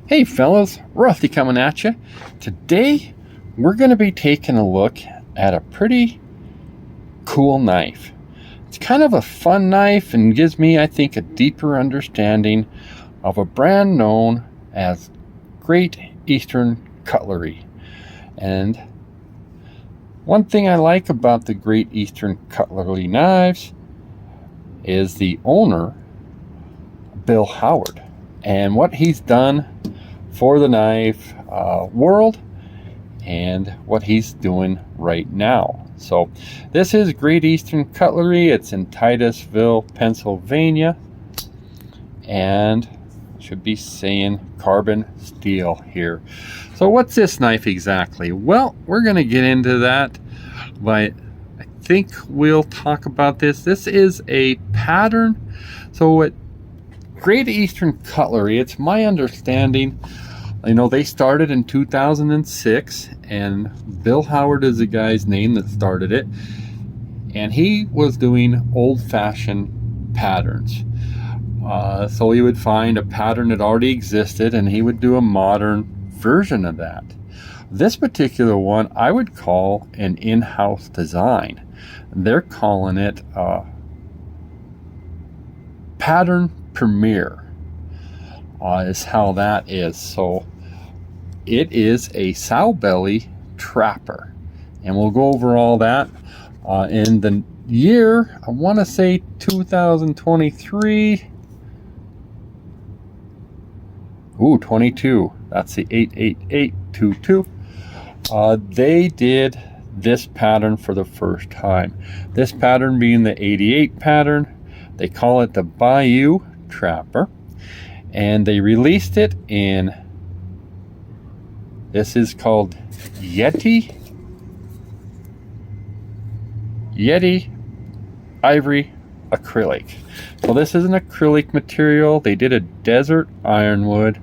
Hey fellas, Rusty coming at you. Today we're going to be taking a look at a pretty cool knife. It's kind of a fun knife and gives me, I think, a deeper understanding of a brand known as Great Eastern Cutlery. And one thing I like about the Great Eastern Cutlery knives is the owner, Bill Howard, and what he's done for the knife world and what he's doing right now. So this is Great Eastern Cutlery. It's in Titusville, Pennsylvania, and should be saying carbon steel here. So what's this knife exactly? Well, we're going to get into that, but I think we'll talk about this. This is a pattern. So what Great Eastern Cutlery, it's my understanding, they started in 2006, and Bill Howard is the guy's name that started it, and he was doing old-fashioned patterns. So he would find a pattern that already existed, and he would do a modern version of that. This particular one I would call an in-house design. They're calling it Pattern Premier, is how that is. So it is a sow belly trapper, and we'll go over all that in the year, I want to say 2023. 22. That's the 88822. They did this pattern for the first time. This pattern being the 88 pattern. They call it the Bayou Trapper, and they released it in, this is called Yeti Ivory Acrylic. So this is an acrylic material. They did a desert ironwood,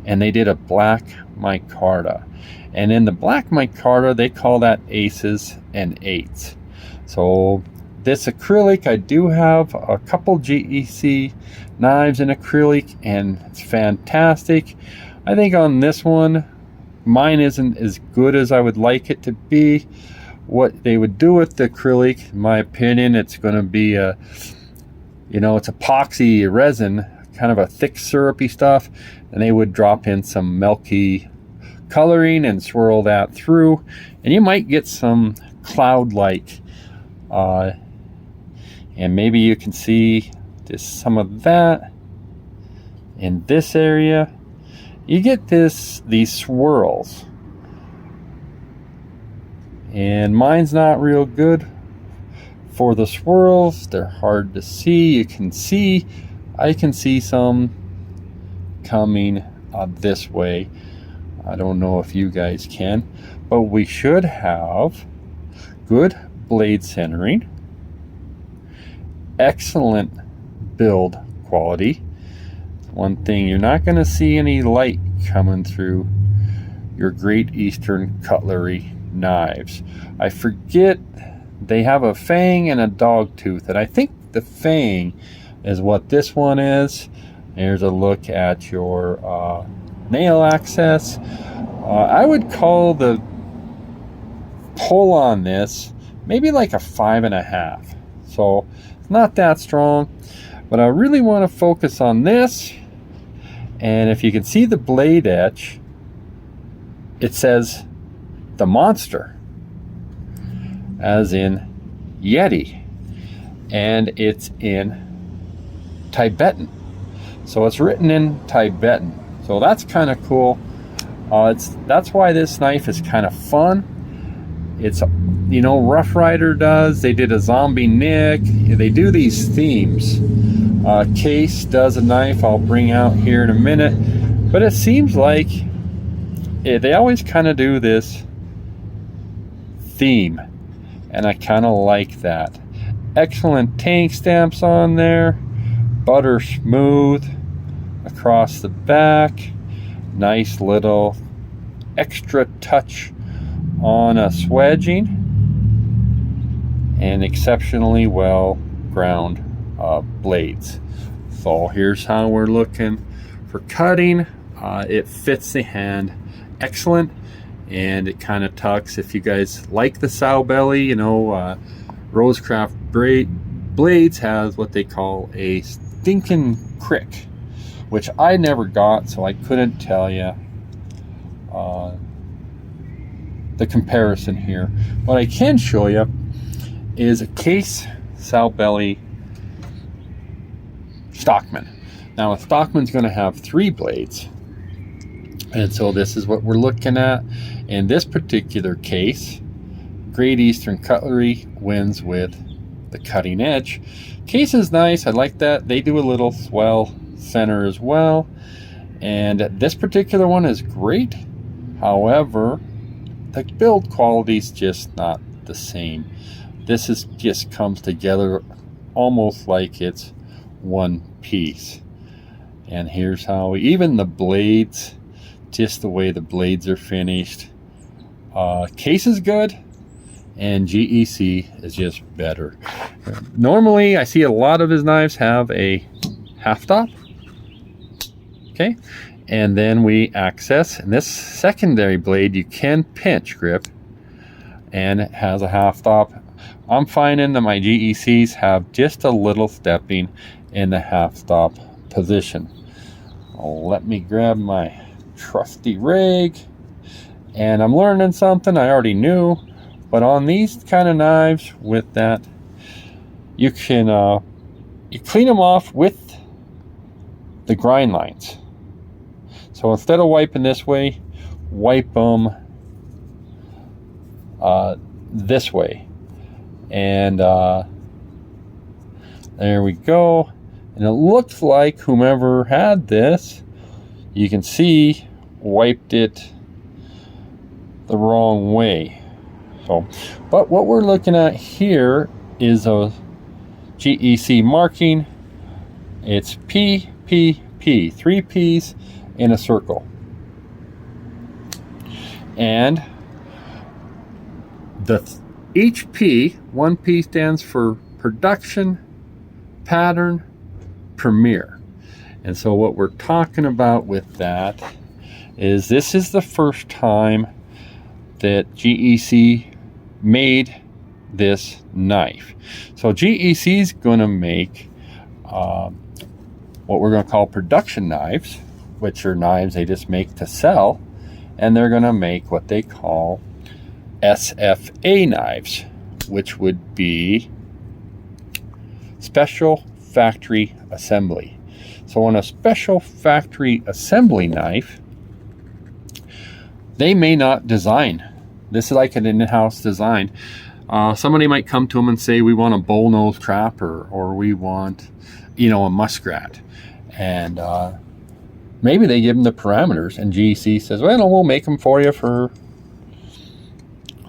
and they did a black micarta. And in the black micarta, they call that aces and eights. So this acrylic, I do have a couple GEC knives in acrylic, and it's fantastic. I think on this one, mine isn't as good as I would like it to be. What they would do with the acrylic, in my opinion, it's going to be a, it's epoxy resin, kind of a thick syrupy stuff, and they would drop in some milky coloring and swirl that through, and you might get some cloud-like, and maybe you can see just some of that in this area. You get these swirls, and mine's not real good for the swirls. They're hard to see. I can see some coming this way. I don't know if you guys can, but we should have good blade centering, excellent build quality. One thing, you're not going to see any light coming through your Great Eastern Cutlery knives. I forget, they have a fang and a dog tooth, and I think the fang is what this one is. Here's a look at your nail access. I would call the pull on this maybe like a 5.5. So it's not that strong, but I really want to focus on this. And if you can see the blade etch, it says the monster, as in Yeti, and it's in Tibetan. So it's written in Tibetan. So that's kind of cool. That's why this knife is kind of fun. It's, Rough Rider does. They did a zombie Nick. They do these themes. Case does a knife I'll bring out here in a minute. But it seems like they always kind of do this theme, and I kind of like that. Excellent tank stamps on there. Butter smooth across the back. Nice little extra touch on a swedging, and exceptionally well ground blades. So here's how we're looking for cutting. It fits the hand excellent, and it kind of tucks. If you guys like the sow belly, you know, Rosecraft Blades has what they call a stinking crick, which I never got, so I couldn't tell you the comparison here. What I can show you is a case sow belly Stockman. Now a Stockman's going to have 3 blades, and so this is what we're looking at. In this particular case, Great Eastern Cutlery wins with the cutting edge. Case is nice, I like that. They do a little swell center as well, and this particular one is great. However, the build quality is just not the same. This is just comes together almost like it's one piece. And here's how even the blades, just the way the blades are finished, case is good, and GEC is just better. Normally I see a lot of his knives have a half top, okay, and then we access, and this secondary blade you can pinch grip, and it has a half top. I'm finding that my GECs have just a little stepping in the half stop position. Let me grab my trusty rig, and I'm learning something I already knew, but on these kind of knives with that, you can you clean them off with the grind lines. So instead of wiping this way, wipe them this way, and there we go. And it looks like whomever had this, you can see, wiped it the wrong way. So, but what we're looking at here is a GEC marking. It's P, P, P, 3 P's in a circle. And each P, 1 P stands for production, pattern, premiere. And so what we're talking about with that is this is the first time that GEC made this knife. So GEC is going to make what we're going to call production knives, which are knives they just make to sell, and they're going to make what they call SFA knives, which would be special factory assembly. So on a special factory assembly knife, they may not design. This is like an in-house design. Somebody might come to them and say, we want a bullnose trapper, or we want, you know, a muskrat. And maybe they give them the parameters, and GEC says, well, no, we'll make them for you for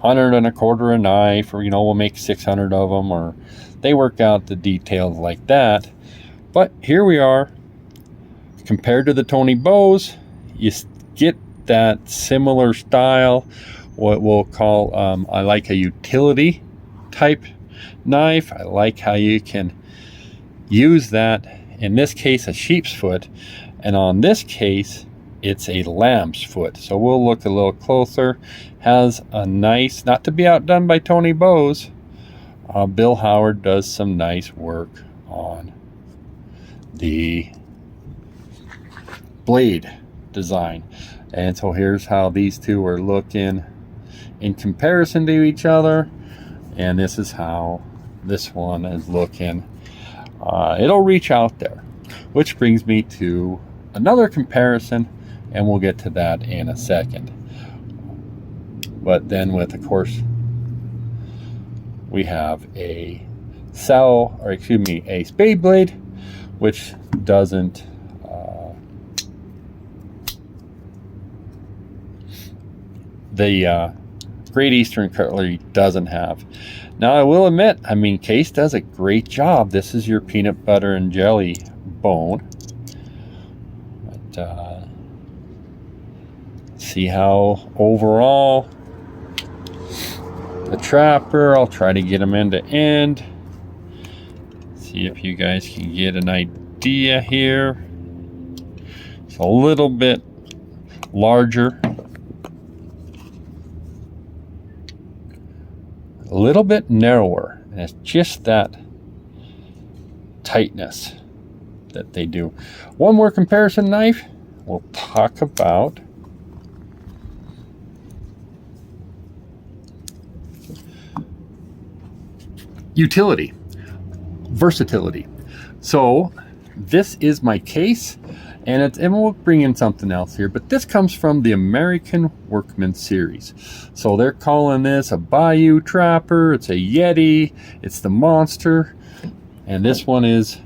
$125 a knife, or, you know, we'll make 600 of them, or they work out the details like that. But here we are, compared to the Tony Bows, you get that similar style, what we'll call, I like a utility type knife. I like how you can use that, in this case a sheep's foot, and on this case it's a lamb's foot. So we'll look a little closer. Has a nice, not to be outdone by Tony Bows, Bill Howard does some nice work on the blade design. And so here's how these two are looking in comparison to each other, and this is how this one is looking. It'll reach out there, which brings me to another comparison, and we'll get to that in a second. But then with, of course, we have a a spade blade, which doesn't the Great Eastern Cutlery doesn't have. Now I will admit, I mean, Case does a great job. This is your peanut butter and jelly bone. But see how overall the Trapper, I'll try to get them end to end. See if you guys can get an idea here. It's a little bit larger, a little bit narrower, and it's just that tightness that they do. One more comparison knife we'll talk about. Utility, versatility. So this is my case, and we'll bring in something else here, but this comes from the American Workman series. So they're calling this a Bayou Trapper, it's a Yeti, it's the Monster, and this one is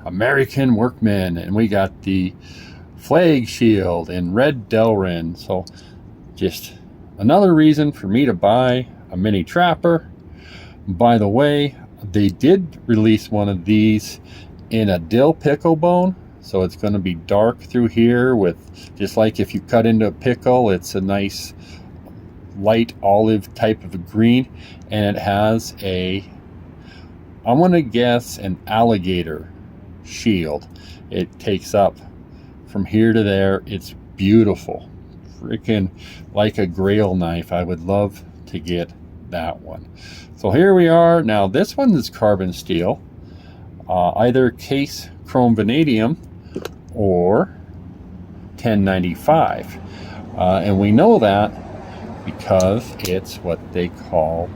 American Workman, and we got the Flag Shield in red Delrin. So just another reason for me to buy a mini trapper. By the way, they did release one of these in a dill pickle bone, so it's going to be dark through here, with just like if you cut into a pickle, it's a nice light olive type of a green, and it has a, I'm going to guess, an alligator shield. It takes up from here to there. It's beautiful, freaking like a grail knife. I would love to get that one. So here we are. Now this one is carbon steel, either case chrome vanadium or 1095, and we know that because it's what they call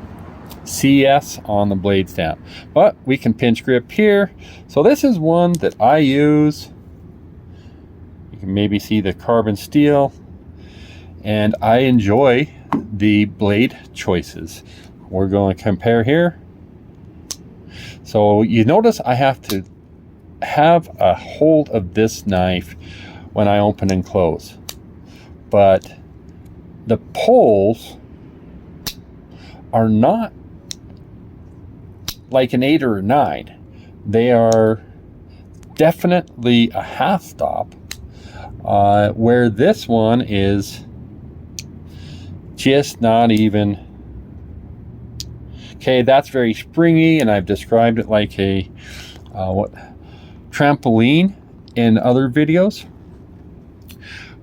CS on the blade stamp, but we can pinch grip here. So this is one that I use. You can maybe see the carbon steel, and I enjoy the blade choices. We're going to compare here. So you notice I have to have a hold of this knife when I open and close, but the poles are not like an 8 or a 9. They are definitely a half stop, where this one is just not even. Okay, that's very springy, and I've described it like a trampoline in other videos,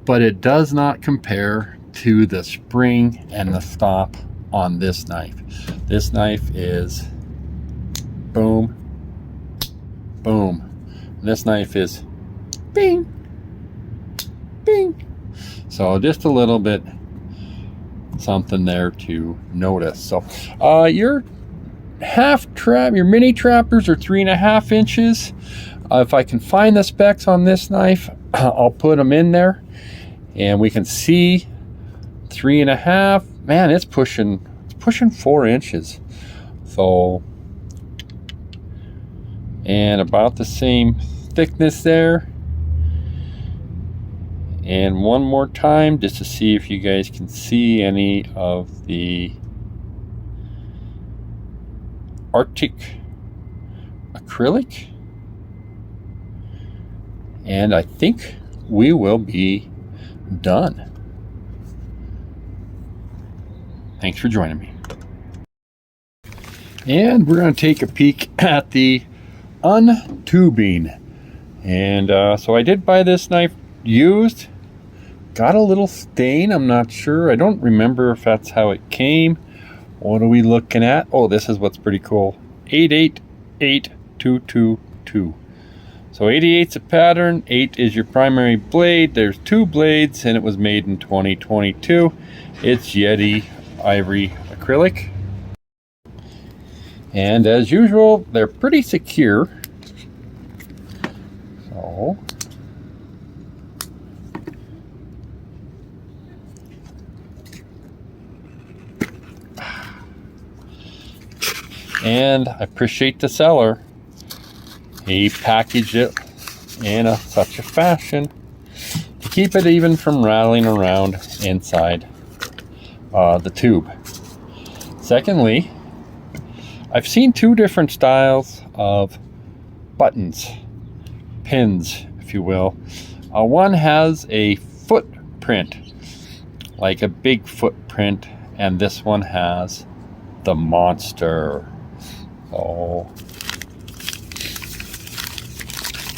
but it does not compare to the spring and the stop on this knife. This knife is boom, boom. This knife is bing, bing. So just a little bit something there to notice. So your your mini trappers are 3.5 inches. If I can find the specs on this knife, I'll put them in there, and we can see 3.5. Man, it's pushing 4 inches. So, and about the same thickness there. And one more time, just to see if you guys can see any of the Artic acrylic. And I think we will be done. Thanks for joining me. And we're going to take a peek at the untubing. And so I did buy this knife used. Got a little stain, I'm not sure. I don't remember if that's how it came. What are we looking at? Oh, this is what's pretty cool. 888222. So 88's a pattern, 8 is your primary blade. There's 2 blades, and it was made in 2022. It's Yeti Ivory acrylic. And as usual, they're pretty secure. So and I appreciate the seller. He packaged it in such a fashion to keep it even from rattling around inside the tube. Secondly, I've seen 2 different styles of buttons, pins, if you will. One has a footprint, like a big footprint, and this one has the monster. Oh,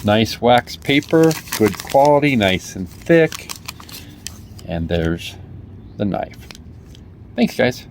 nice wax paper, good quality, nice and thick. And there's the knife. Thanks, guys.